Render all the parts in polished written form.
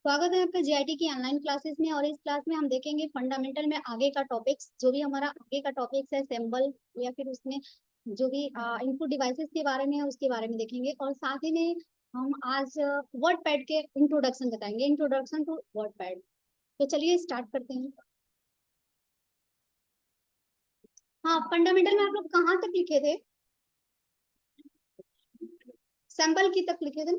स्वागत है आपका जीआईटी की ऑनलाइन क्लासेस में। और इस क्लास में हम देखेंगे फंडामेंटल में आगे का टॉपिक्स, जो भी हमारा आगे का टॉपिक्स है सिंबल या फिर उसमें जो भी इनपुट डिवाइसेस के बारे में है उसके बारे में देखेंगे। और साथ ही में हम आज वर्ड पैड के इंट्रोडक्शन बताएंगे, इंट्रोडक्शन टू वर्ड पैड। तो चलिए स्टार्ट करते हैं। हाँ, फंडामेंटल में आप लोग कहाँ तक लिखे थे? सैंपल की तक लिखे थे।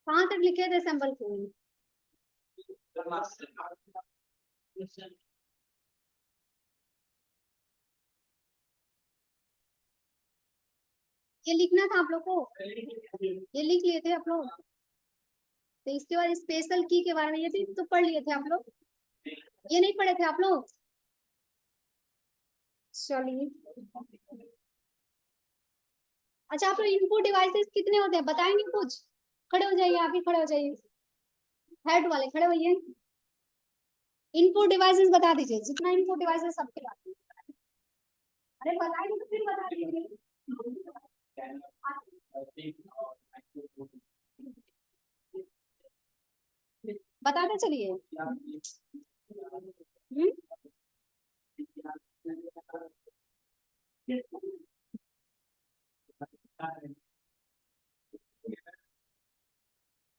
कहाँ तक लिखे थे सैंपल को? ये लिखना था आप लोग को, ये लिख लिए थे आप लोग। तो इसके बाद स्पेशल की के बारे में ये भी तो पढ़ लिए थे आप लोग, ये नहीं पढ़े थे आप लोग? चलिए, अच्छा आप लोग इनपुट डिवाइसेस कितने होते हैं बताएंगे कुछ? खड़े हो जाइए, आप ही खड़े हो जाइए, हेड वाले खड़े होइए। इनपुट डिवाइसेस बता दीजिए, जितना इनपुट डिवाइसेस सबके बारे। अरे बताइए तो फिर बता दीजिए। बताते चलिए। हम्म?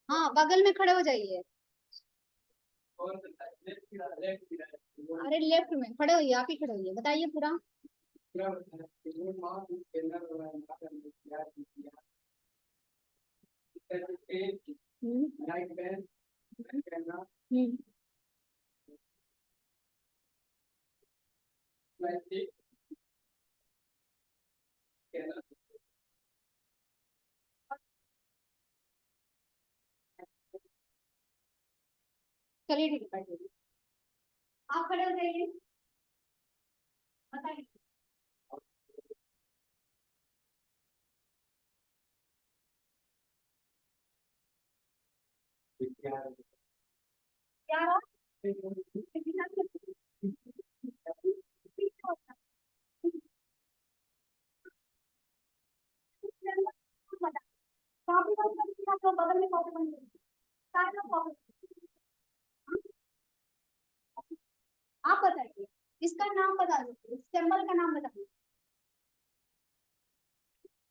हाँ, बगल में खड़े हो जाइए। अरे लेफ्ट में खड़े होइए, आप ही खड़े होइए, बताइए पूरा। हम्म। हम्म। चलिए ठीक है, बैठिए। आप खड़े हो जाइए, बताइए। क्या रहा? कॉपी बंद कर दीजिए, आप लोग बगल में कॉपी बंद कर दीजिए, सारे लोग कॉपी। आप बताइए, इसका नाम बता दीजिए, इस सिंबल का नाम बता दीजिए,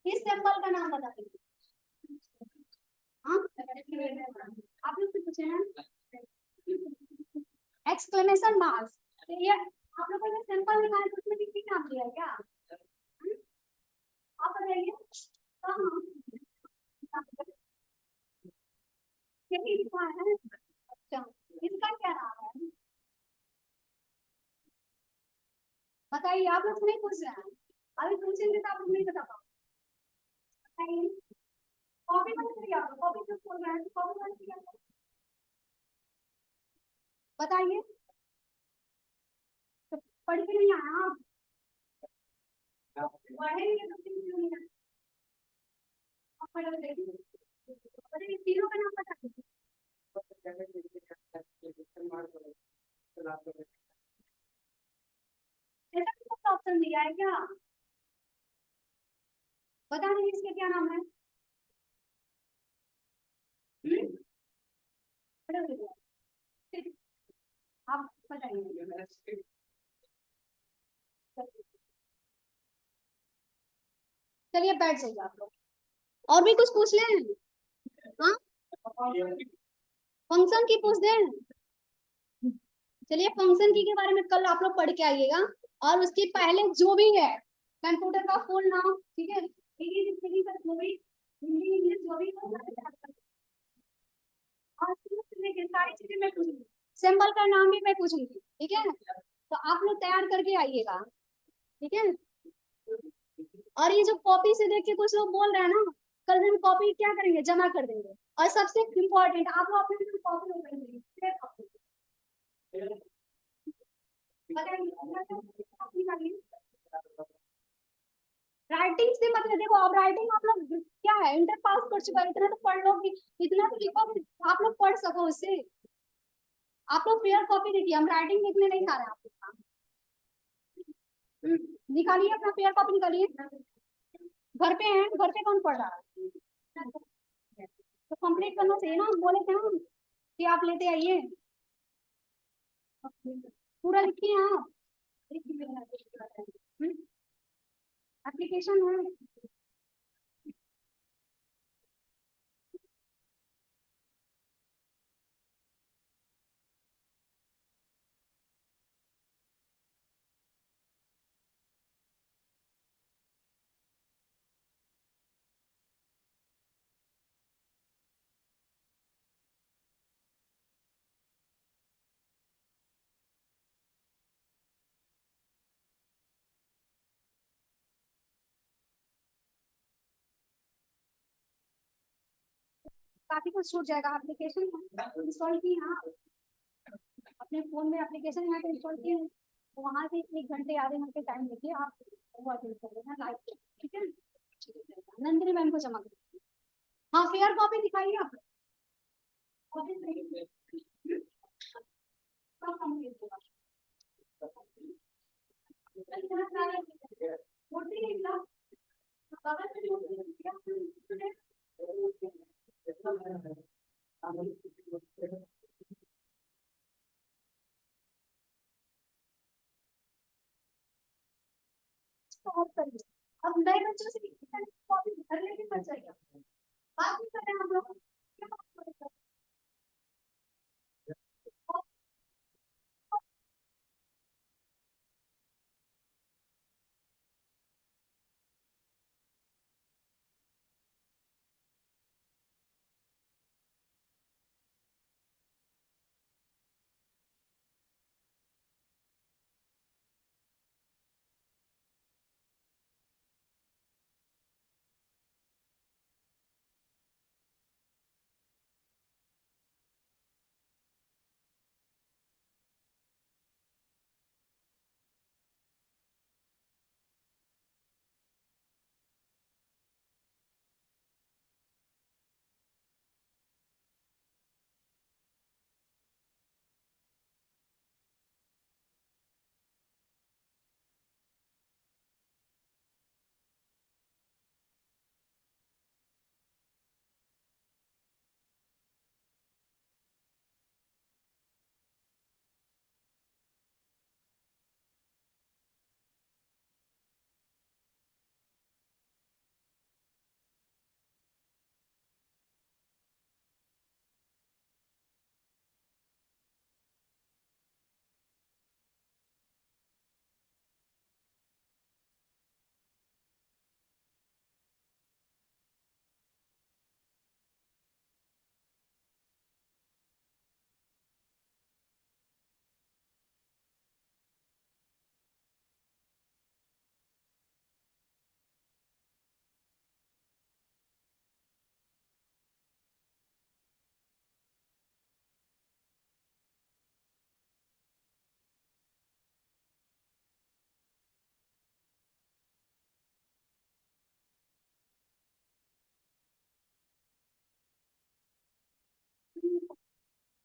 इस सिंबल का नाम बता दीजिए। हाँ, आप लोग से पूछे ना, एक्सक्लेमेशन मार्क। ये आप लोगों ने सिंपल निकाला तो उसमें किसकी नाम दिया है क्या? आप बताइए। यही लिखा है। अच्छा, इसका क्या नाम है बताइए? आप लोग से नहीं पूछ रहे हैं, अभी पूछेंगे तो आप लोग नहीं बता पाओगे। कॉपी बंद करिए, आप कॉपी क्यों खोल रहे हैं? कॉपी बंद किया, बताइए। तो पढ़ के नहीं आया आप, पढ़ेंगे तो फिर क्यों नहीं आया? आप पढ़ के देखिए, अरे तीनों का नाम बता दीजिए। ऐसा कौन ऑप्शन दिया है क्या? बता दीजिए इसके क्या नाम है। हम्म? पढ़ के देखिए। आप बताइए। चलिए बैठ जाइए आप लोग। और भी कुछ पूछ लें? हाँ, फंक्शन की पूछ दें? चलिए, फंक्शन की के बारे में कल आप लोग पढ़ के आइएगा। और उसके पहले जो भी है, कंप्यूटर का फुल नाम, ठीक है, इंग्लिश स्पेलिंग का जो भी, हिंदी इंग्लिश जो भी हो, और सारी चीजें मैं पूछूंगी। सिंबल का नाम भी मैं पूछूंगी, ठीक है। तो आप लोग तैयार करके आइएगा, ठीक है। और ये जो कॉपी से देख के कुछ लोग बोल रहे हैं ना, कल हम कॉपी क्या करेंगे, जमा कर देंगे। और सबसे इम्पोर्टेंट, आप लोग अपने कॉपी ओपन करेंगे, राइटिंग से मतलब देखो, अब राइटिंग आप लोग क्या है, इंटर पास कर चुका है, इतना तो पढ़ लो कि इतना तो लिखो कि आप लोग पढ़ सको उससे। आप लोग फेयर कॉपी देखिए, हम राइटिंग लिखने नहीं जा रहे हैं आप लोग का। निकालिए अपना फेयर कॉपी, निकालिए। घर पे हैं, घर पे कौन पढ़ रहा है? तो कंप्लीट करना चाहिए ना, हम बोले थे ना कि आप लेते आइए। पूरा लिखिए आप। एप्लीकेशन है। काफी कुछ छूट जाएगा। एप्लीकेशन इंस्टॉल की, हाँ, अपने फोन में एप्लीकेशन यहाँ पे इंस्टॉल किए हैं, तो वहां से 1 घंटे आधे घंटे टाइम लेके आप वो अटेंड कर लेना लाइव, ठीक है। नंदिनी मैम को जमा कर। हाँ, फेयर कॉपी दिखाइए आप। कॉपी सही कब कंप्लीट होगा? छोटी एग्जाम कागज पे और करिए। अब नए बच्चों से कॉपी घर लेके मत जाइए, बात नहीं कर रहे हैं हम लोग, क्या बात कर रहे हैं?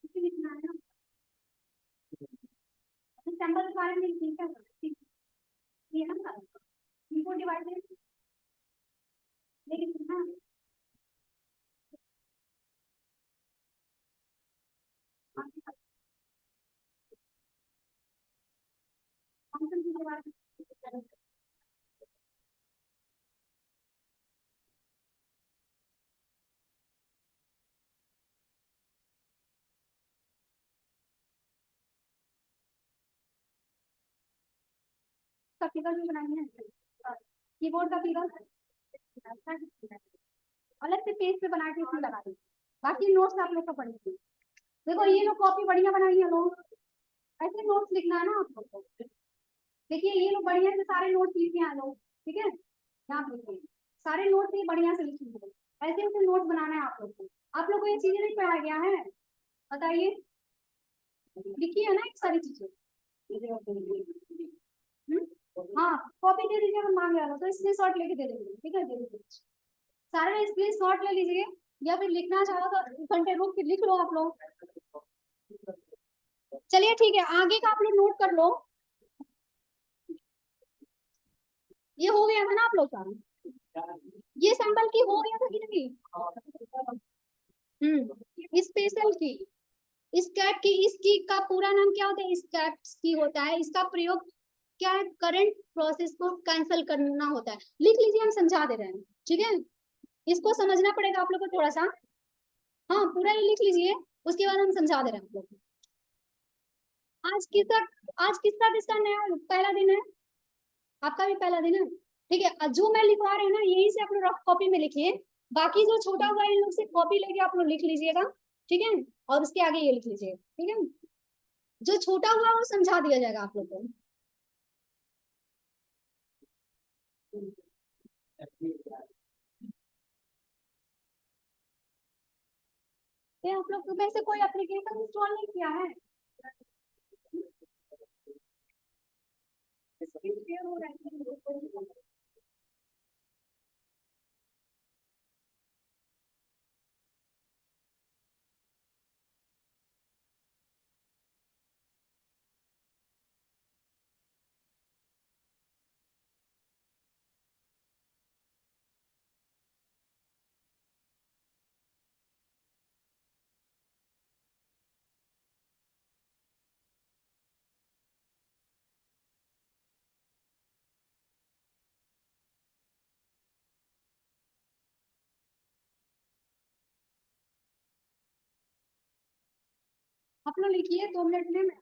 किसी लिखना है ना, अपने सैंपल के बारे में लिखिए, क्या करना है ना, इनपुट डिवाइसेस लेकिन ना, फंक्शन के बारे में का फिगर भी बनाएंगे, कीबोर्ड का फिगर अलग से पेज पे बना के इसमें लगा देंगे। बाकी नोट्स आप लोग का पढ़ेंगे। देखो ये लोग कॉपी बढ़िया बनाई है लोग, ऐसे नोट्स लिखना है ना आप लोग को। देखिए ये लोग बढ़िया से सारे नोट्स लिखे हैं लोग, ठीक है, यहाँ पे लिखे सारे नोट्स ये बढ़िया से लिखे हैं, ऐसे ऐसे नोट्स बनाना है आप लोग को। आप लोग को ये चीजें नहीं पढ़ाया गया है, बताइए, लिखी है ना एक सारी चीजें। हाँ कॉपी दे दीजिए, अगर मांग रहा हो तो स्क्रीन शॉट लेके दे देंगे, ठीक है, दे दीजिए सारे स्क्रीन शॉट ले लीजिए, या फिर लिखना चाहो तो घंटे रुक के लिख लो आप लोग। चलिए ठीक है, आगे का आप लोग नोट कर लो। ये हो गया था ना आप लोग का, ये सैंपल की हो गया था कि नहीं? स्पेशल की, स्कैट की, इसकी का पूरा नाम क्या होता है? स्कैट की होता है। इसका प्रयोग क्या है? करंट प्रोसेस को कैंसिल करना होता है। लिख लीजिए, हम समझा दे रहे हैं, ठीक है, इसको समझना पड़ेगा आप लोग को थोड़ा सा। हाँ पूरा ये लिख लीजिए, उसके बाद हम समझा दे रहे हैं आप लोग को। आज किसका किसका नया पहला दिन है? आपका भी पहला दिन है, ठीक है। जो मैं लिखवा रही हूँ ना, यही से आप लोग रफ कॉपी में लिखिए। बाकी जो छोटा हुआ है इन लोग से कॉपी लेके आप लोग लिख लीजिएगा, ठीक है, और उसके आगे ये लिख लीजिए, ठीक है। जो छोटा हुआ है वो समझा दिया जाएगा आप लोग को। ये आप लोग में से कोई एप्लीकेशन इंस्टॉल नहीं किया है? शेयर हो रहा है। आप लोग लिखिए 2 मिनट में।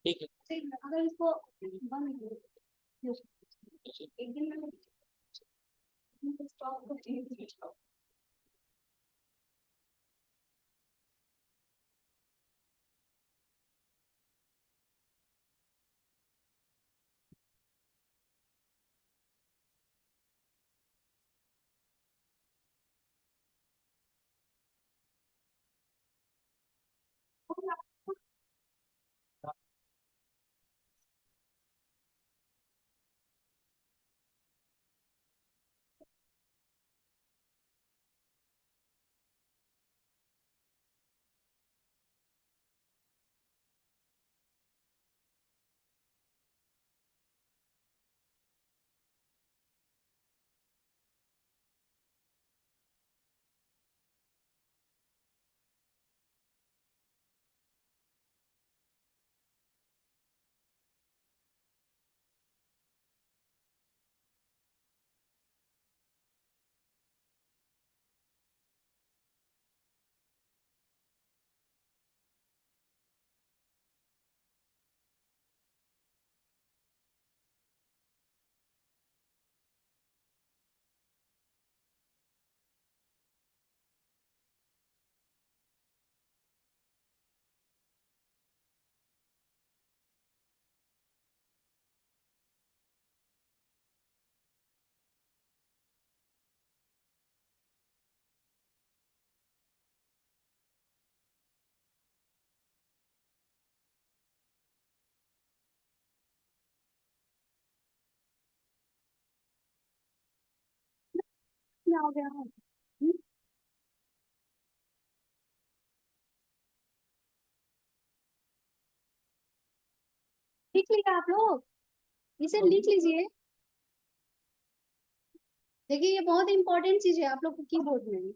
ठीक है, अगर इसको बंद एक दिन में स्टॉप क्या हो गया? लिख लिया आप लोग? इसे लिख लीजिए। देखिए ये बहुत इंपॉर्टेंट चीज है आप लोग को कीबोर्ड में।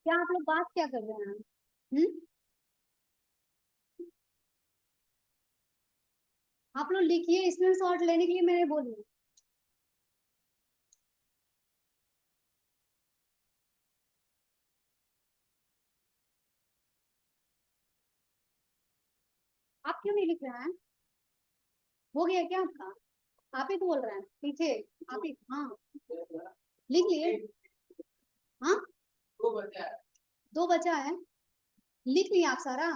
क्या आप लोग बात क्या कर रहे हैं? हम्म। आप लोग लिखिए, स्क्रीनशॉट लेने के लिए मैंने बोली। आप क्यों नहीं लिख रहे हैं? हो गया क्या आपका? आप ही तो बोल रहे हैं पीछे। आप ही, हाँ। लिख लिए? हाँ। दो बचा है। लिख लिया आप सारा?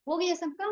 हो गया सबका?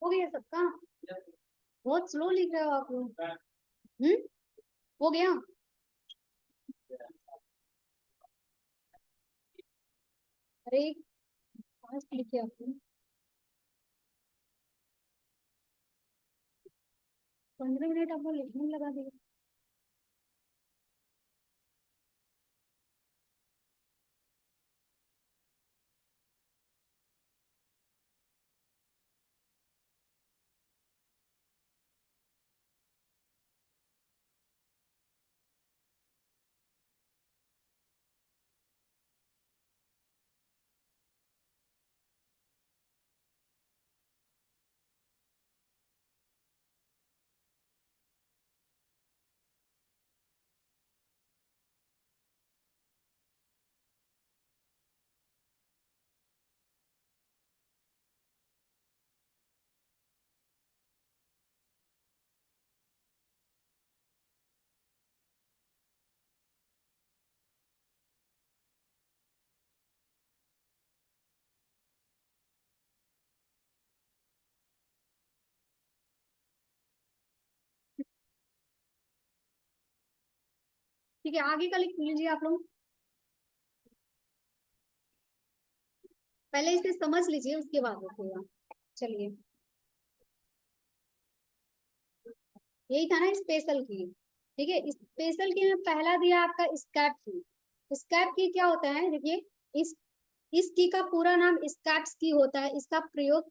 हो गया सबका? बहुत स्लो लिख रहे हो आप लोग। हम्म। हो गया? अरे फास्ट लिखे आप लोग। 15 मिनट आपको लिखने में लगा दिया। ठीक है, आगे का लिख लीजिए आप लोग, पहले इसे समझ लीजिए उसके बाद लिखिएगा। चलिए, यही था ना स्पेशल की। ठीक है, स्पेशल की में पहला दिया आपका स्कैप की। स्कैप की क्या होता है, देखिए, इस की का पूरा नाम स्कैप्स की होता है। इसका प्रयोग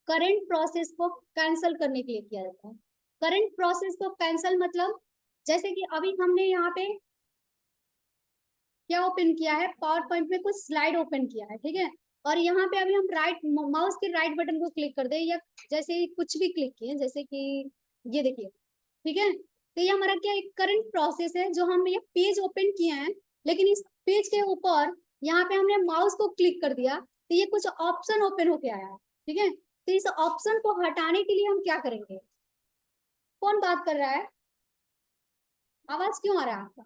करंट प्रोसेस को कैंसिल करने के लिए किया जाता है। करंट प्रोसेस को कैंसिल मतलब, जैसे कि अभी हमने यहाँ पे क्या ओपन किया है, पावर पॉइंट में कुछ स्लाइड ओपन किया है, ठीक है, और यहाँ पे अभी हम राइट माउस के राइट बटन को क्लिक कर दे, या जैसे कुछ भी क्लिक किए, जैसे कि ये देखिए, ठीक है, तो ये हमारा क्या एक करंट प्रोसेस है, जो हम ये पेज ओपन किए हैं, लेकिन इस पेज के ऊपर यहाँ पे हमने माउस को क्लिक कर दिया, तो ये कुछ ऑप्शन ओपन होके आया है, ठीक है, तो इस ऑप्शन को हटाने के लिए हम क्या करेंगे? कौन बात कर रहा है? आवाज क्यों आ रहा है आपका?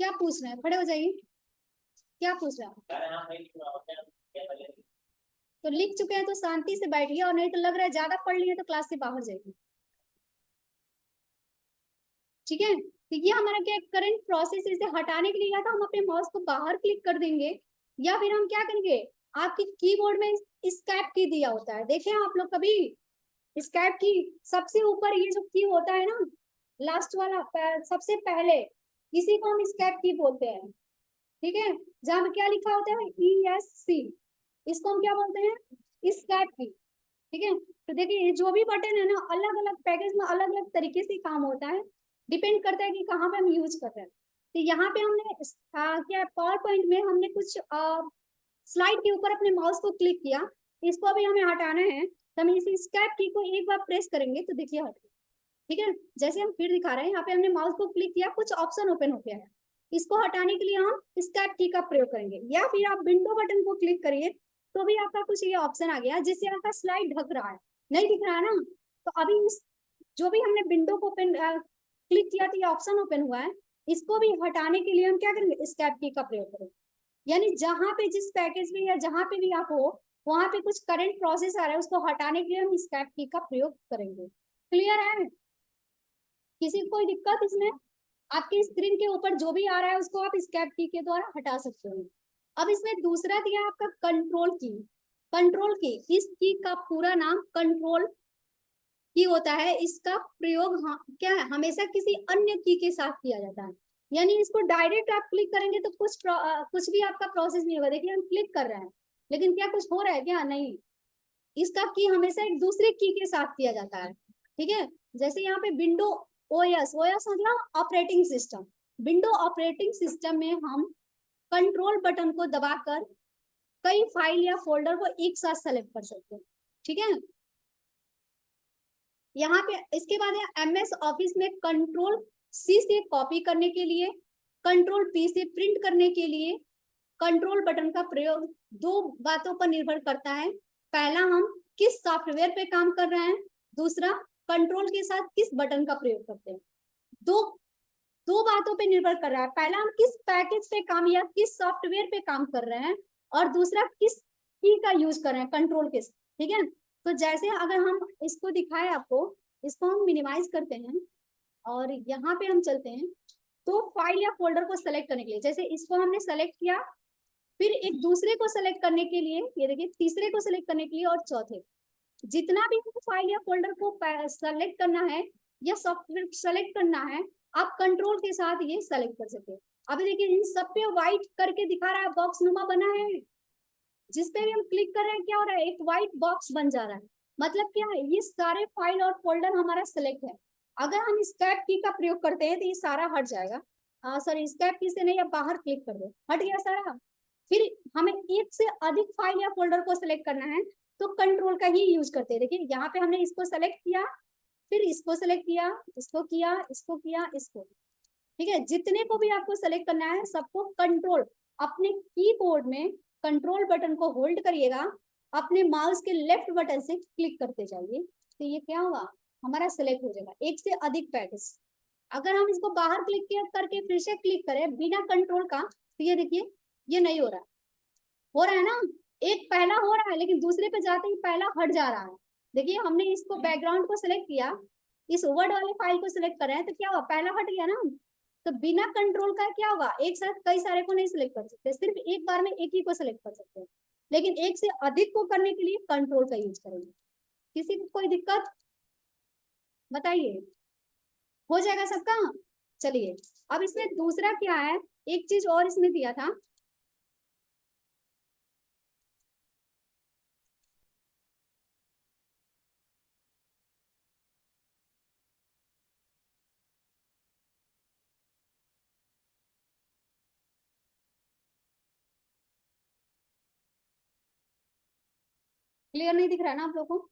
क्या पूछ रहे हैं? खड़े हो जाइए, क्या पूछ रहा है? तो लिख चुके हैं तो शांति से बैठिए, और नहीं तो लग रहा है ज्यादा पढ़ लिए तो क्लास से बाहर जाइए, ठीक है। तो ये हमारा क्या करंट प्रोसेस, इसे हटाने के लिए या तो हम अपने माउस को बाहर क्लिक कर देंगे, या फिर हम क्या करेंगे, आपके कीबोर्ड में एस्केप की दिया होता है, देखें आप लोग कभी एस्केप की, सबसे ऊपर ये जो की होता है ना, लास्ट वाला सबसे पहले, इसी को हम एस्केप की बोलते हैं, ठीक है, जहां क्या लिखा होता है ESC, इसको हम क्या बोलते हैं? एस्केप की, ठीक है। तो देखिए, ये जो भी बटन है ना, अलग अलग पैकेज में अलग अलग तरीके से काम होता है, डिपेंड करता है कि कहाँ पे हम यूज कर रहे हैं। तो यहाँ पे हमने क्या पावर पॉइंट में हमने कुछ स्लाइड के ऊपर अपने माउस को क्लिक किया, इसको अभी हमें हटाना है, तो हम इस एस्केप की को एक बार प्रेस करेंगे तो देखिए हट गया, ठीक है। जैसे हम फिर दिखा रहे हैं, यहाँ पे हमने माउस को क्लिक किया, कुछ ऑप्शन ओपन हो गया है, इसको हटाने के लिए हम एस्केप की का प्रयोग करेंगे, या फिर आप विंडो बटन को क्लिक करिए, तो भी आपका कुछ ये ऑप्शन आ गया जिससे आपका स्लाइड ढक रहा है, नहीं दिख रहा है ना, तो अभी इस जो भी हमने विंडो को ओपन क्लिक किया तो ये ऑप्शन ओपन हुआ है, इसको भी हटाने के लिए हम क्या करेंगे? एस्केप की का प्रयोग करेंगे। यानी जहां पे जिस पैकेज में या जहां पे भी आप हो, वहां पे कुछ करंट प्रोसेस आ रहा है, उसको हटाने के लिए हम एस्केप की का प्रयोग करेंगे। क्लियर है? किसी को कोई दिक्कत इसमें? आपकी स्क्रीन के ऊपर जो भी आ रहा है उसको आप एस्केप की के द्वारा हटा सकते हो। अब इसमें दूसरा दिया आपका कंट्रोल की। कंट्रोल की, इस की का पूरा नाम कंट्रोल की होता है। इसका प्रयोग क्या है, हमेशा किसी अन्य की के साथ किया जाता है। यानी इसको डायरेक्ट आप क्लिक करेंगे तो कुछ भी आपका प्रोसेस नहीं होगा। देखिए हम क्लिक कर रहे हैं, लेकिन क्या कुछ हो रहा है क्या? नहीं। इसका की हमेशा एक दूसरे की के साथ किया जाता है, ठीक है। जैसे यहाँ पे विंडो ओएस, ओएस मतलब operating system, window operating system में हम कंट्रोल बटन को दबाकर कई फाइल या फोल्डर को एक साथ सेलेक्ट कर सकते हैं, ठीक है। यहाँ पे इसके बाद है MS ऑफिस में कंट्रोल C से कॉपी करने के लिए, कंट्रोल P से प्रिंट करने के लिए कंट्रोल बटन का प्रयोग दो बातों पर निर्भर करता है। पहला, हम किस सॉफ्टवेयर पे काम कर रहे हैं, दूसरा कंट्रोल के साथ किस बटन का प्रयोग करते हैं। दो दो बातों पे निर्भर कर रहा है, पहला हम किस पैकेज पे काम या किस सॉफ्टवेयर पे काम कर रहे हैं, और दूसरा किस की का यूज कर रहे हैं, कंट्रोल के, ठीक है। तो जैसे अगर हम इसको दिखाए आपको, इसको हम मिनिमाइज करते हैं और यहाँ पे हम चलते हैं, तो फाइल या फोल्डर को सेलेक्ट करने के लिए, जैसे इसको हमने सेलेक्ट किया, फिर एक दूसरे को सेलेक्ट करने के लिए, ये देखिए तीसरे को सेलेक्ट करने के लिए, और चौथे, जितना भी फाइल या फोल्डर को सेलेक्ट करना है या सॉफ्टवेयर सेलेक्ट करना है, आप कंट्रोल के साथ ये सेलेक्ट कर सकते हैं। अभी देखिए इन सब पे व्हाइट करके दिखा रहा है, बॉक्स नुमा बना है, जिस पे भी हम क्लिक कर रहे हैं क्या हो रहा है, एक व्हाइट बॉक्स बन जा रहा है। मतलब क्या है, ये सारे फाइल और फोल्डर हमारा सिलेक्ट है। अगर हम स्केप की का प्रयोग करते हैं तो ये सारा हट जाएगा। सॉरी, स्केप की से नहीं, अब बाहर क्लिक कर दो, हट गया सारा। फिर हमें एक से अधिक फाइल या फोल्डर को सिलेक्ट करना है तो कंट्रोल का ही यूज करते हैं। देखिए यहाँ पे हमने इसको सेलेक्ट किया, फिर इसको सेलेक्ट किया, इसको किया, इसको किया, इसको, ठीक है। जितने को भी आपको सेलेक्ट करना है सबको कंट्रोल, अपने कीबोर्ड में कंट्रोल बटन को होल्ड करिएगा, अपने माउस के लेफ्ट बटन से क्लिक करते जाइए, तो ये क्या होगा, हमारा सेलेक्ट हो जाएगा एक से अधिक पैकेज। अगर हम इसको बाहर क्लिक करके फिर से क्लिक करें बिना कंट्रोल का, तो ये देखिए ये नहीं हो रहा है ना, एक पहला हो रहा है लेकिन दूसरे पे जाते ही पहला हट जा रहा है। देखिए हमने इसको बैकग्राउंड को सिलेक्ट किया, इस वर्ड वाले फाइल को सिलेक्ट कर रहे हैं तो क्या हुआ, पहला हट गया ना। तो बिना कंट्रोल का क्या होगा, एक साथ कई सारे को नहीं सिलेक्ट कर सकते, सिर्फ एक बार में एक ही को सिलेक्ट कर सकते हैं, लेकिन एक से अधिक को करने के लिए कंट्रोल का यूज करेंगे। किसी को कोई दिक्कत बताइए, हो जाएगा सबका। चलिए अब इसमें दूसरा क्या है, एक चीज और इसमें दिया था, क्लियर नहीं दिख रहा है ना आप लोगों को?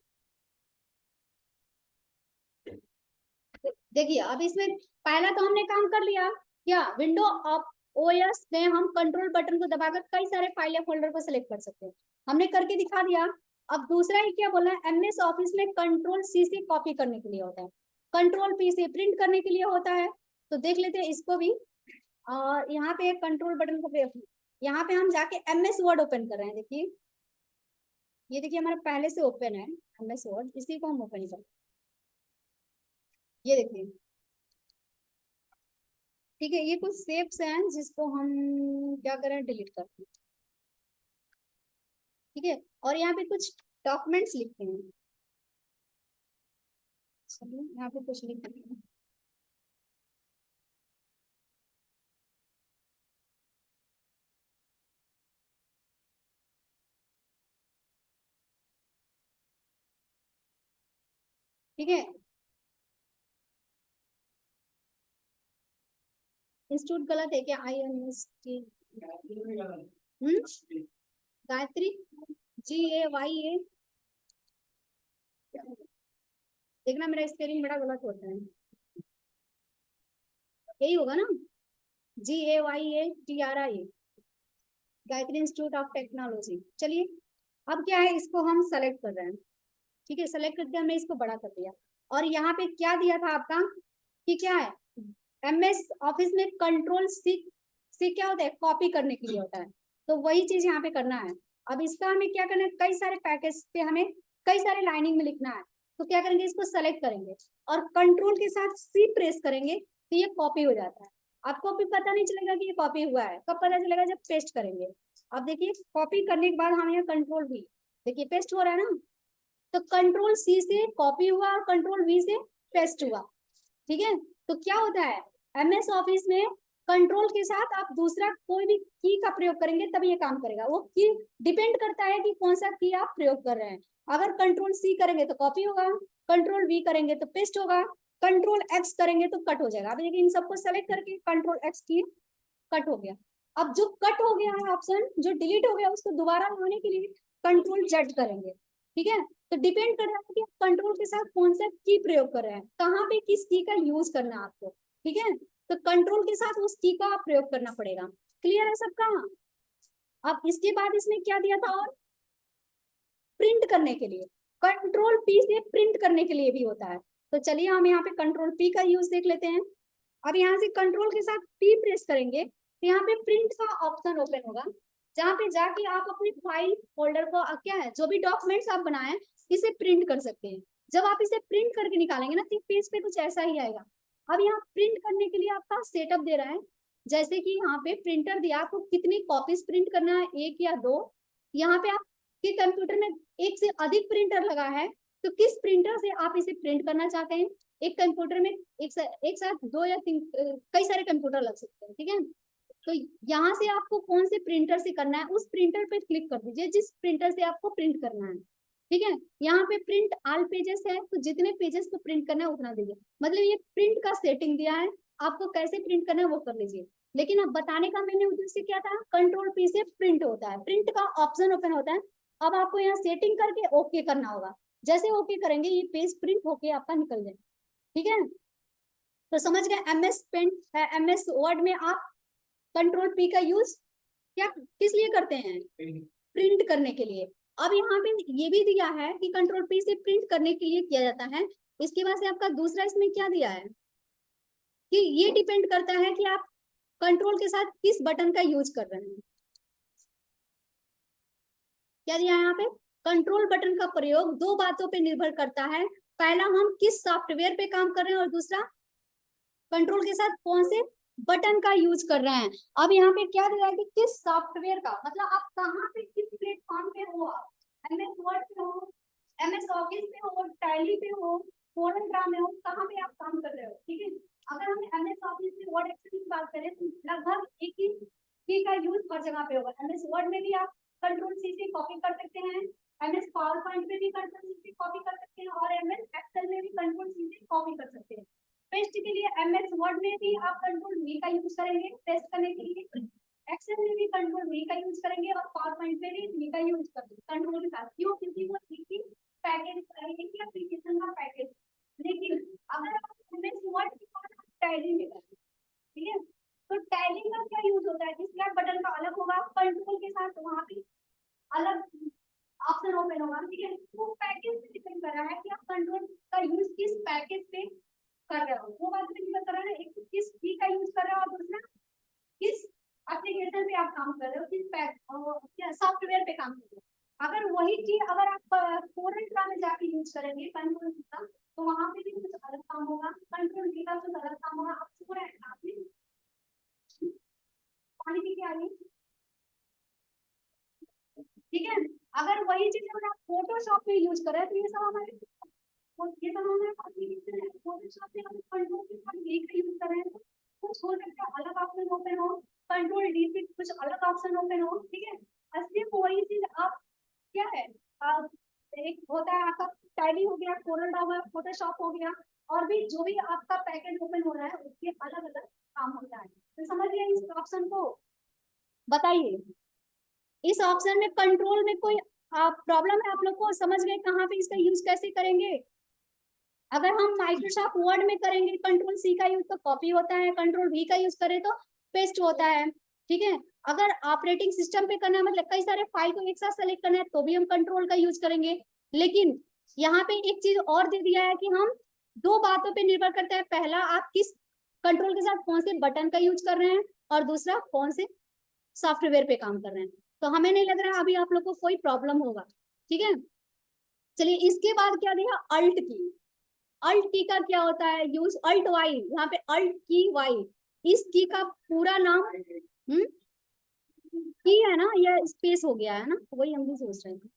देखिए अब इसमें पहला तो हमने काम कर लिया, क्या विंडो ऑफ ओएस में हम कंट्रोल बटन को दबाकर कई सारे फाइल या फोल्डर को सिलेक्ट कर सकते हैं, हमने करके दिखा दिया। अब दूसरा ही क्या बोला है, एमएस ऑफिस में कंट्रोल सी से कॉपी करने के लिए होता है, कंट्रोल पी से प्रिंट करने के लिए होता है। तो देख लेते हैं इसको भी, और यहाँ पे कंट्रोल बटन को, यहाँ पे हम जाके एमएस वर्ड ओपन कर रहे हैं, देखिए ये देखिए हमारा पहले से ओपन है एमएस वर्ड, इसी को हम ओपन कर, ये देखिए ठीक है, ये कुछ शेप्स हैं जिसको हम क्या करें, डिलीट करते हैं, ठीक है। और यहाँ पे कुछ डॉक्यूमेंट्स लिखते हैं, चलिए यहाँ पे कुछ लिखते हैं, ठीक है। इंस्टीट्यूट गलत है क्या, I N S T, Gayatri, G A Y A, देखना मेरा स्पेलिंग बड़ा गलत होता है, यही होगा ना, G A Y A T R I, Gayatri institute of technology. चलिए अब क्या है, इसको हम सेलेक्ट कर रहे हैं, ठीक है, सेलेक्ट करके हमने इसको बड़ा कर दिया। और यहाँ पे क्या दिया था आपका कि क्या है, एमएस ऑफिस में कंट्रोल सी क्या होता है, कॉपी करने के लिए होता है, तो वही चीज यहाँ पे करना है। अब इसका हमें क्या करना है, कई सारे पैकेज पे हमें कई सारे लाइनिंग में लिखना है, तो क्या करेंगे, इसको सेलेक्ट करेंगे और कंट्रोल के साथ सी प्रेस करेंगे तो ये कॉपी हो जाता है। आपको भी पता नहीं चलेगा कि ये कॉपी हुआ है, कब पता चलेगा, जब पेस्ट करेंगे। अब देखिए कॉपी करने के बाद हम यहाँ कंट्रोल भी, देखिए पेस्ट हो रहा है ना, तो कंट्रोल सी से कॉपी हुआ और कंट्रोल वी से पेस्ट हुआ, ठीक है। तो क्या होता है, एमएस ऑफिस में कंट्रोल के साथ आप दूसरा कोई भी की का प्रयोग करेंगे तभी ये काम करेगा, वो की डिपेंड करता है कि कौन सा की आप प्रयोग कर रहे हैं। अगर कंट्रोल सी करेंगे तो कॉपी होगा, कंट्रोल वी करेंगे तो पेस्ट होगा, कंट्रोल एक्स करेंगे तो कट हो जाएगा। अब देखिए इन सबको सेलेक्ट करके कंट्रोल एक्स की कट हो गया। अब जो कट हो गया है ऑप्शन, जो डिलीट हो गया, उसको दोबारा लाने के लिए कंट्रोल जेड करेंगे, ठीक है। तो डिपेंड कर रहा है कि आप कंट्रोल के साथ कौन सा की प्रयोग कर रहे हैं, कहाँ पे किस की का यूज करना है आपको, ठीक है। तो कंट्रोल के साथ उस की का प्रयोग करना पड़ेगा। क्लियर है सबका? अब इसके बाद इसमें क्या दिया था, और प्रिंट करने के लिए कंट्रोल पी से प्रिंट करने के लिए भी होता है। तो चलिए हम यहाँ पे कंट्रोल पी का यूज देख लेते हैं। अब यहाँ से कंट्रोल के साथ पी प्रेस करेंगे तो यहाँ पे प्रिंट का ऑप्शन ओपन होगा, जहाँ पे जाके आप अपनी फाइल फोल्डर को क्या है, जो भी डॉक्यूमेंट्स आप बनाए इसे प्रिंट कर सकते हैं। जब आप इसे प्रिंट करके निकालेंगे ना तो पेज पे कुछ ऐसा ही आएगा। अब यहाँ प्रिंट करने के लिए आपका सेटअप दे रहा है, जैसे कि यहाँ पे प्रिंटर दिया, आपको कितनी कॉपीज प्रिंट करना है, एक या दो। यहाँ पे आपके कंप्यूटर में एक से अधिक प्रिंटर लगा है, तो किस प्रिंटर से आप इसे प्रिंट करना चाहते हैं। एक कंप्यूटर में एक साथ दो या तीन कई सारे कंप्यूटर लग सकते हैं, ठीक है। तो यहाँ से आपको कौन से प्रिंटर से करना है, उस प्रिंटर पे क्लिक कर दीजिए जिस प्रिंटर से आपको प्रिंट करना है, ठीक है। यहाँ पे प्रिंट ऑल पेजेस है, तो जितने पेजेस को प्रिंट करना है उतना दीजिए, मतलब ये प्रिंट का सेटिंग दिया है, आपको कैसे प्रिंट करना है वो कर लीजिए। लेकिन अब बताने का मैंने उद्देश्य क्या था, कंट्रोल पी से प्रिंट होता है, प्रिंट का ऑप्शन ओपन होता है। अब आपको यहाँ सेटिंग करके ओके करना होगा, जैसे ओके करेंगे ये पेज प्रिंट होके आपका निकल जाए, ठीक है। तो समझ गए, एमएस पेंट एमएस वर्ड में आप कंट्रोल पी का यूज क्या किस लिए करते हैं, प्रिंट करने के लिए। अब यहाँ पे ये भी दिया है कि कंट्रोल पी से प्रिंट करने के लिए किया जाता है। इसके बाद से आपका दूसरा इसमें क्या दिया है कि ये डिपेंड करता है कि आप कंट्रोल के साथ किस बटन का यूज कर रहे हैं। क्या दिया है यहाँ पे, कंट्रोल बटन का प्रयोग दो बातों पे निर्भर करता है, पहला हम किस सॉफ्टवेयर पे काम कर रहे हैं और दूसरा कंट्रोल के साथ कौन से बटन का यूज कर रहे हैं। अब यहाँ पे क्या दिया है कि किस सॉफ्टवेयर का, मतलब आप कहाँ पे किस प्लेटफॉर्म पे हो, आप एमएस वर्ड पे हो, एमएस ऑफिस पे हो, टैली पे हो, फोरन में हो, कहाँ पे आप काम कर रहे हो, ठीक है। अगर हम एमएस ऑफिस में वर्ड एक्सेल की बात करें तो लगभग एक ही की का यूज हर जगह पे होगा। एमएस वर्ड में भी आप कंट्रोल सी से कॉपी कर सकते हैं, एमएस पावर पॉइंट में भी कंट्रोल सी से कॉपी कर सकते हैं, और एमएस एक्सेल में भी कंट्रोल सी से कॉपी कर सकते हैं। पेस्ट के लिए एमएस वर्ड में भी आप कंट्रोल वी का यूज करेंगे पेस्ट करने के लिए, एक्सेल में भी कंट्रोल वी का यूज करेंगे, और पावर पॉइंट में भी वी का यूज करेंगे कंट्रोल के साथ। क्यों? क्योंकि वो एक ही पैकेज, एक ही एप्लीकेशन का पैकेज। लेकिन अगर आप एमएस वर्ड की बात टैली में करें, ठीक है, तो टैली का क्या यूज होता है, इसलिए बटन का अलग होगा, कंट्रोल के साथ वहां पे अलग ऑप्शन ओपन होगा, ठीक है। वो पैकेज पे डिपेंड कर रहा है कि आप कंट्रोल का यूज किस पैकेज पे कर रहे हो, वो बात पे डिपेंड कर रहा है। एक तो किस की का यूज कर रहे हो, और दूसरा किस एप्लीकेशन पे आप काम कर रहे हो, किस सॉफ्टवेयर पे काम कर रहे हो। अगर वही चीज अगर आप फोरन में जाके यूज करेंगे कंट्रोल का, तो वहां पे भी कुछ अलग काम होगा, कंट्रोल का कुछ अलग काम होगा। आप पूरा आपने पानी पी के आ रही, ठीक है। अगर वही चीज अगर आप फोटोशॉप में यूज कर रहे हैं, तो ये सब हमारे ये सब हमारे एप्लीकेशन है, फोटोशॉप में हम कंट्रोल के साथ एक यूज कर रहे हैं, तो कुछ हो सकता है अलग ऑप्शन ओपन हो, कंट्रोल डी पे कुछ अलग ऑप्शन ओपन हो, ठीक है। असली वही चीज आप क्या है, आप एक होता है आपका टैली हो गया, कोरल ड्रॉ हो गया, फोटोशॉप हो गया, और भी जो भी आपका पैकेज ओपन हो रहा है उसके अलग अलग काम होता है। तो समझिए इस ऑप्शन को, बताइए इस ऑप्शन में कंट्रोल में कोई प्रॉब्लम है आप लोग को, समझ गए कहाँ पे इसका यूज कैसे करेंगे। अगर हम माइक्रोसॉफ्ट वर्ड में करेंगे कंट्रोल सी का यूज तो कॉपी होता है, कंट्रोल वी का यूज करें तो पेस्ट होता है, ठीक है। अगर ऑपरेटिंग सिस्टम पे करना है, मतलब कई सारे फाइल को एक साथ सेलेक्ट करना है, तो भी हम कंट्रोल का यूज करेंगे। लेकिन यहाँ पे एक चीज और दे दिया है कि हम दो बातों पे निर्भर करता है, पहला आप किस कंट्रोल के साथ कौन से बटन का यूज कर रहे हैं, और दूसरा कौन से सॉफ्टवेयर पे काम कर रहे हैं। तो हमें नहीं लग रहा अभी आप लोग को कोई प्रॉब्लम होगा, ठीक है। चलिए इसके बाद क्या दिया, अल्ट की। अल्ट की का क्या होता है यूज, अल्ट वाई, यहाँ पे अल्ट की वाई, इस की का पूरा नाम की है ना, या स्पेस हो गया है ना, वही हम भी सोच रहे थे।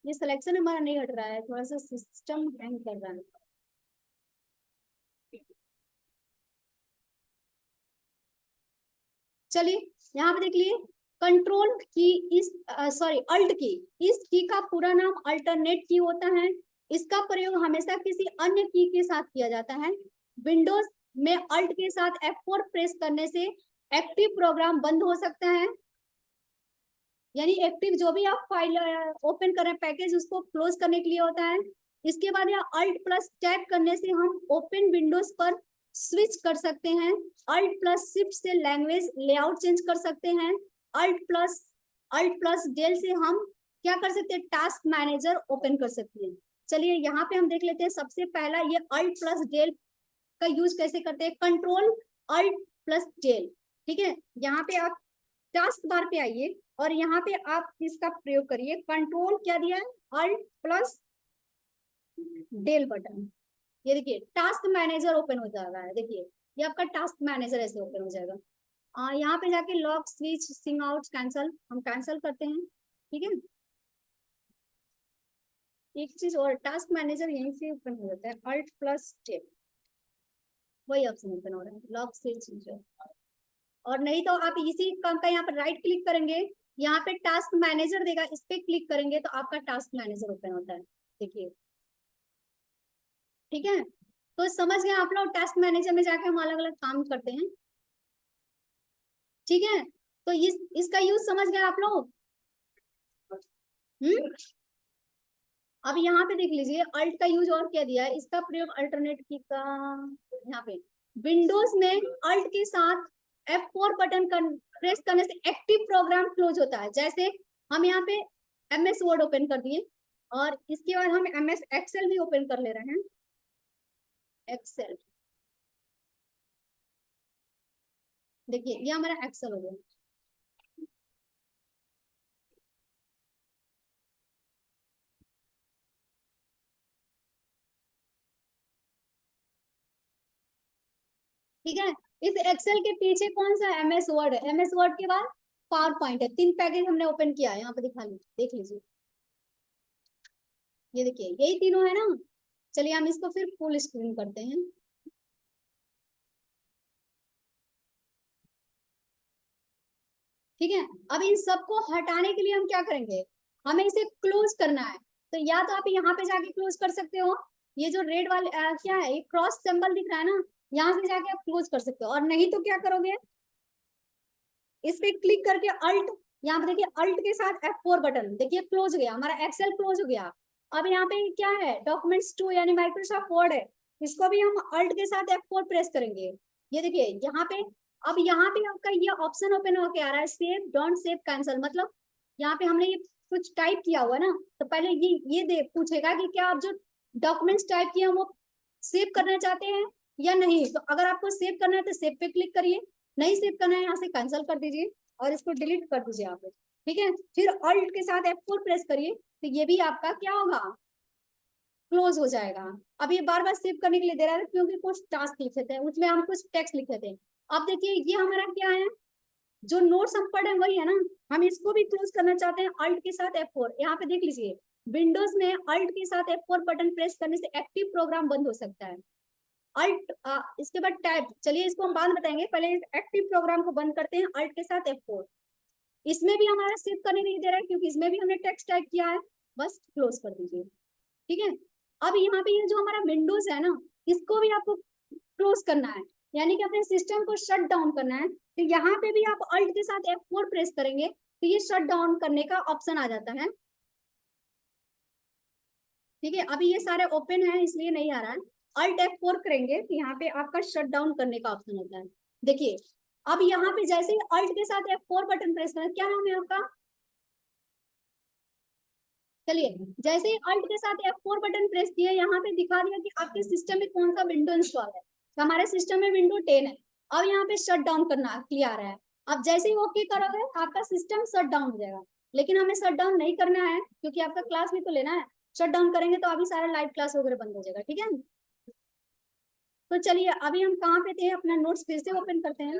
ये सिलेक्शन हमारा नहीं हट रहा है, थोड़ा सा सिस्टम हैंग कर रहा है। चलिए यहाँ पे देख लिए, कंट्रोल की इस सॉरी अल्ट की, इस की का पूरा नाम अल्टरनेट की होता है। इसका प्रयोग हमेशा किसी अन्य की के साथ किया जाता है। विंडोज में अल्ट के साथ F4 प्रेस करने से एक्टिव प्रोग्राम बंद हो सकता है, यानी एक्टिव जो भी आप फाइल ओपन कर रहे हैं पैकेज, उसको क्लोज करने के लिए होता है। इसके बाद यहाँ अल्ट प्लस टैब करने से हम ओपन विंडोज पर स्विच कर सकते हैं। अल्ट प्लस शिफ्ट से लैंग्वेज लेआउट चेंज कर सकते हैं। अल्ट प्लस डेल से हम क्या कर सकते हैं, टास्क मैनेजर ओपन कर सकते हैं। चलिए यहाँ पे हम देख लेते हैं, सबसे पहला ये अल्ट प्लस डेल का यूज कैसे करते हैं, कंट्रोल अल्ट प्लस डेल, ठीक है। यहाँ पे आप टास्क बार पे आइए, और यहाँ पे आप इसका प्रयोग करिए, कंट्रोल क्या दिया है, अल्ट प्लस डेल बटन। ये देखिए टास्क मैनेजर ओपन हो जा रहा है, देखिए ये आपका टास्क मैनेजर ऐसे ओपन हो जाएगा। यहाँ पे जाके लॉक स्विच सिंग आउट कैंसल, हम कैंसल करते हैं, ठीक है। एक चीज और, टास्क मैनेजर यहीं से ओपन हो जाता है, अल्ट प्लस डेल, वही ऑप्शन ओपन हो रहा है, लॉक स्विच। और नहीं तो आप इसी काम का यहाँ पर राइट क्लिक करेंगे, यहाँ पे टास्क मैनेजर देगा, इस पे क्लिक करेंगे तो आपका टास्क मैनेजर ओपन होता है, देखिए, ठीक है। तो समझ गए आप लोग, टास्क मैनेजर में जाके हम अलग अलग काम करते हैं, ठीक है। तो इसका यूज समझ गए आप लोग। हम्म, अब यहाँ पे देख लीजिए अल्ट का यूज और क्या दिया है, इसका प्रयोग अल्टरनेट की का, यहाँ पे विंडोज में अल्ट के साथ F4 बटन प्रेस करने से एक्टिव प्रोग्राम क्लोज होता है। जैसे हम यहाँ पे MS वर्ड ओपन कर दिए, और इसके बाद हम MS एक्सेल भी ओपन कर ले रहे हैं, एक्सेल, देखिए ये हमारा एक्सेल हो गया। ठीक है, इस एक्सेल के पीछे कौन सा MS वर्ड है? MS वर्ड के बाद पावर पॉइंट है। 3 पैकेज हमने ओपन किया है, यहाँ पे दिखा लीजिए, देख लीजिए, ये देखिए यही तीनों है ना। चलिए हम इसको फिर फुल स्क्रीन करते हैं। ठीक है, अब इन सबको हटाने के लिए हम क्या करेंगे, हमें इसे क्लोज करना है। तो या तो आप यहाँ पे जाके क्लोज कर सकते हो, ये जो रेड वाले क्या है, ये क्रॉस सिंबल दिख रहा है ना, यहाँ से जाके आप क्लोज कर सकते हो। और नहीं तो क्या करोगे, इस पे क्लिक करके अल्ट, यहाँ पे देखिए अल्ट के साथ F4 बटन, देखिए क्लोज हो गया हमारा एक्सेल, क्लोज हो गया। अब यहाँ पे क्या है, डॉक्यूमेंट्स 2 यानी माइक्रोसॉफ्ट वर्ड है, इसको भी हम अल्ट के साथ F4 प्रेस करेंगे। ये देखिए यहाँ पे, अब यहाँ पे आपका ये ऑप्शन ओपन होके आ रहा है, सेव, डोंट सेव, कैंसिल। मतलब यहाँ पे हमने ये कुछ टाइप किया हुआ ना, तो पहले ये दे पूछेगा कि क्या आप जो डॉक्यूमेंट्स टाइप किए हैं वो सेव करना चाहते हैं या नहीं। तो अगर आपको सेव करना है तो सेव पे क्लिक करिए, नहीं सेव करना है यहाँ से कैंसिल कर दीजिए और इसको डिलीट कर दीजिए आप। ठीक है, फिर अल्ट के साथ F4 प्रेस करिए, तो ये भी आपका क्या होगा, क्लोज हो जाएगा। अब ये बार बार सेव करने के लिए दे रहा है क्योंकि कुछ टास्क लिखे थे उसमें हम कुछ टेक्स्ट लिखे थे। अब देखिए ये हमारा क्या है, जो नोट्स हम पढ़े वही है ना, हम इसको भी क्लोज करना चाहते हैं अल्ट के साथ F4। यहाँ पे देख लीजिए विंडोज में अल्ट के साथ F4 बटन प्रेस करने से एक्टिव प्रोग्राम बंद हो सकता है। अल्ट इसके बाद टैब, चलिए इसको हम बाद में बताएंगे, पहले एक्टिव प्रोग्राम को बंद करते हैं अल्ट के साथ F4। इसमें भी हमारा सेव करने नहीं दे रहा है क्योंकि इसमें भी हमने टेक्स्ट टाइप किया है, बस क्लोज कर दीजिए। ठीक है, अब यहाँ पे ये जो हमारा विंडोज है ना, इसको भी आपको क्लोज करना है, यानी कि अपने सिस्टम को शट डाउन करना है। तो यहाँ पे भी आप अल्ट के साथ F4 प्रेस करेंगे तो ये शट डाउन करने का ऑप्शन आ जाता है। ठीक है, अभी ये सारे ओपन है इसलिए नहीं आ रहा है। अल्ट F4 करेंगे तो यहाँ पे आपका शट डाउन करने का ऑप्शन होता है। देखिए अब यहाँ पे जैसे ही अल्ट के साथ F4 बटन प्रेस करें, क्या नाम है आपका, चलिए जैसे ही अल्ट के साथ F4 बटन प्रेस किया, यहाँ पे दिखा दिया कि आपके सिस्टम में कौन सा विंडो इंस्टॉल है। तो हमारे सिस्टम में विंडो 10 है। अब यहाँ पे शट डाउन करना क्लियर आ रहा है। अब जैसे ही ओके करोगे आपका सिस्टम शट डाउन हो जाएगा, लेकिन हमें शट डाउन नहीं करना है क्योंकि आपका क्लास भी तो लेना है। शट डाउन करेंगे तो अभी सारा लाइव क्लास वगैरह बंद हो जाएगा। ठीक है, तो चलिए अभी हम कहाँ पे थे, अपना नोट्स फिर से ओपन करते हैं।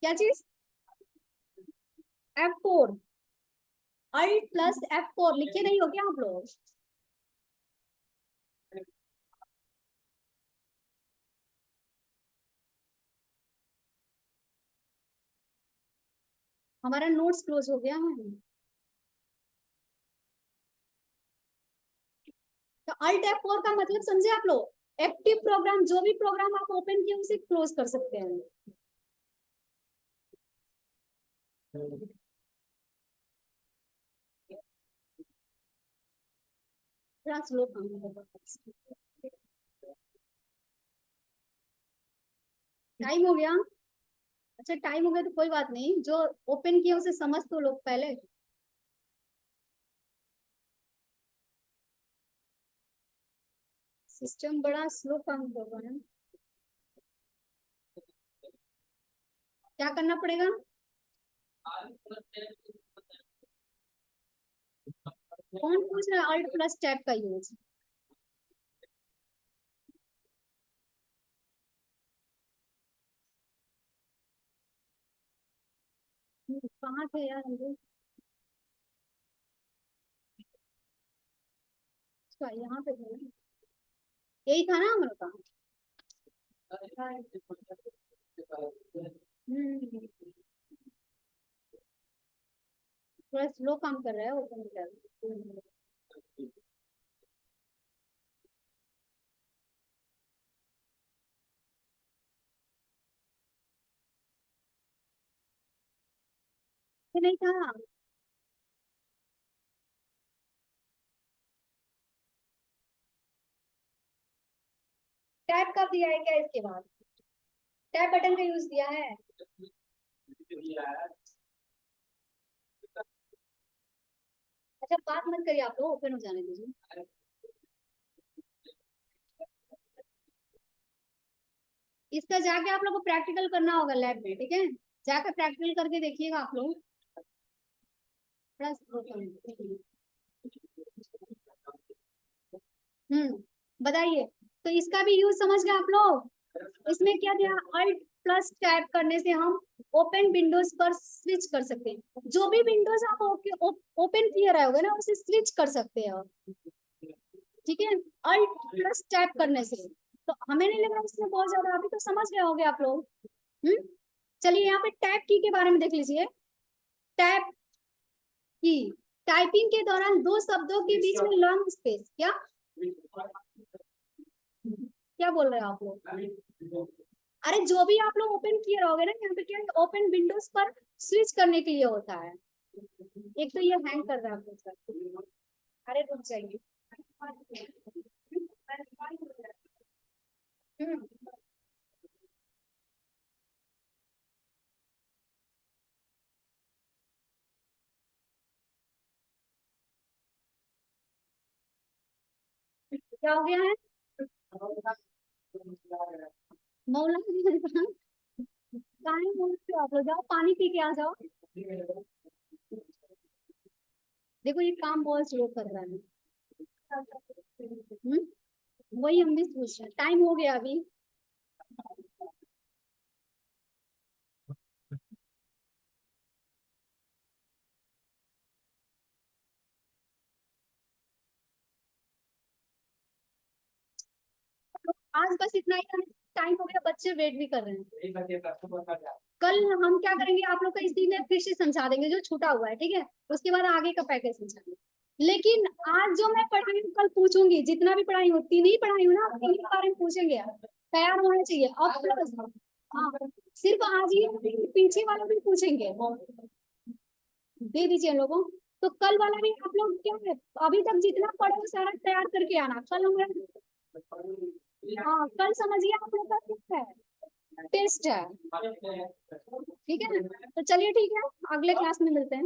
क्या चीज, F4, अल्ट प्लस F4 लिखे नहीं हो क्या आप लोग, हमारा नोट्स क्लोज हो गया है। तो अल्ट F4 का मतलब समझे आप लोग, एक्टिव प्रोग्राम, जो भी प्रोग्राम आप ओपन किए उसे क्लोज कर सकते हैं। थोड़ा स्लो काम होगा। टाइम हो गया, अच्छा टाइम हो गया तो कोई बात नहीं, जो ओपन किया उसे समझ तो लोग पहले। सिस्टम बड़ा स्लो काम होगा ना, क्या करना पड़ेगा, कौन पूछ रहा है अल्ट प्लस टैब का यूज। कहाँ थे यार हम लोग, अच्छा यहाँ पे थे ना? यही था ना हमारा काम। हम्म, थोड़ा स्लो काम कर रहा है ओपन कर। ये नहीं था, टैब कब दिया है क्या इसके बाद, टैब बटन का यूज दिया है। अच्छा बात मत करिए आप लोग, ओपन हो जाने दीजिए। इसका जाके आप लोग को प्रैक्टिकल करना होगा लैब में, ठीक है, जाकर प्रैक्टिकल करके देखिएगा आप लोग। थोड़ा slow करें। बताइए, तो इसका भी यूज समझ गए आप लोग। इसमें क्या दिया, अल्ट, प्लस टैप करने से हम ओपन विंडोज पर स्विच कर सकते हैं। जो भी विंडोज आप ओपन किए रहे होगे ना उसे स्विच कर सकते हो, ठीक है, अल्ट प्लस टैप करने से। तो हमें नहीं लगा इसमें बहुत ज्यादा, अभी तो समझ गए होंगे आप लोग। चलिए यहाँ पे टैप की के बारे में देख लीजिए। टैप की टाइपिंग के दौरान दो शब्दों के बीच में लॉन्ग स्पेस, क्या बोल रहे हो आप लोग? अरे जो भी आप लोग ओपन किए रहोगे ना यहाँ पे क्या ओपन विंडोज पर स्विच करने के लिए होता है। एक तो ये हैंग कर रहा है आप लोग सर, अरे रुक जाइए। क्या हो गया है? मौलाना कहाँ बोलते हो आप लोग? जाओ पानी पी के आ जाओ। देखो ये काम बहुत स्लो कर रहा है। वही हम भी सोच रहे हैं, टाइम हो गया अभी। आज बस इतना ही, टाइम हो गया, बच्चे वेट भी कर रहे हैं। कल हम क्या करेंगे आप लोग का इसी में फिर से समझा देंगे जो छूटा हुआ है, ठीक है, उसके बाद आगे का पैकेज समझाएंगे। लेकिन आज जो मैं पढ़ाई हूँ कल पूछूंगी, जितना भी पढ़ाई हूँ, तीन ही पढ़ाई हूँ ना, तीन के बारे में पूछेंगे, तैयार होना चाहिए। और प्लस हाँ, सिर्फ आज ही पीछे वाला भी पूछेंगे, दे दीजिए लोगों। तो कल वाला भी आप लोग क्या है, अभी तक जितना पढ़े वो सारा तैयार करके आना। कल हमारा, हाँ कल समझिए आप लोग का क्या है, टेस्ट है, ठीक है ना? तो चलिए ठीक है, अगले क्लास में मिलते हैं।